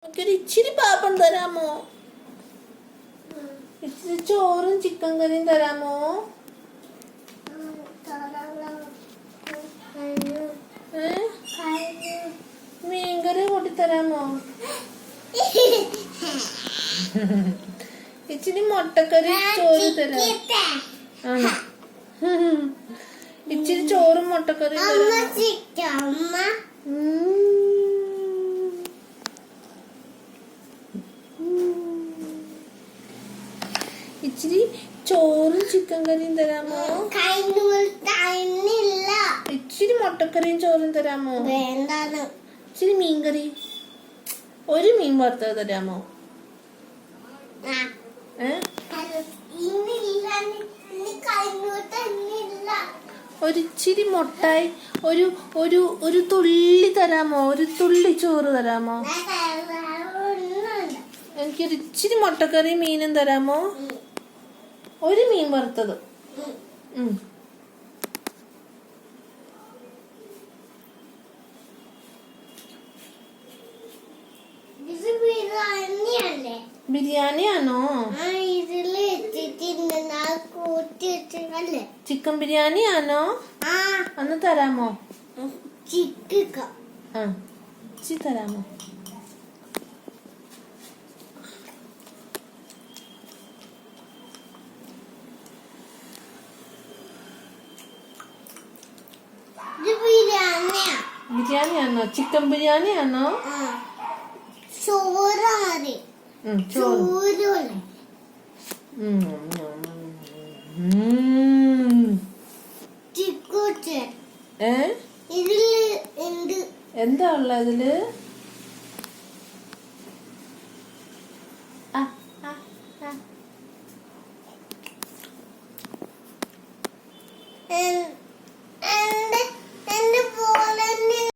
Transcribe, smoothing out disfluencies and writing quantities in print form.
എനിക്കൊരു ഇച്ചിരി പാപ്പം തരാമോ? ഇച്ചിരി ചോറും ചിക്കൻ കറിയും തരാമോ? മീൻകറി കൂട്ടി തരാമോ? ഇച്ചിരി മുട്ടക്കറി ചോറ് തരാം. ഇച്ചിരി ചോറും മുട്ടക്കറിയും തരാമോ? ഇച്ചിരി ചോറും ചിക്കൻ കറിയും തരാമോ? ഇച്ചിരി മുട്ടക്കറിയും ചോറും തരാമോ? ഇച്ചിരി മീൻകറി, ഒരു മീൻ വറുത്തത് തരാമോ? ഒരിച്ചിരി മുട്ടായി, ഒരു ഒരു ഒരു തുള്ളി തരാമോ? ഒരു തുള്ളി ചോറ് തരാമോ? എനിക്കൊരു ഇച്ചിരി മുട്ടക്കറി മീനും തരാമോ? ഒരു മീൻ വറുത്തത്. ബിരിയാണിയാണോ? ചിക്കൻ ബിരിയാണിയാണോ? ഒന്ന് തരാമോ? ഇച്ചി തരാമോ? ബിരിയാണിയാണോ? ചിക്കൻ ബിരിയാണിയാണോ? എന്താ ഉള്ള ഇതില്?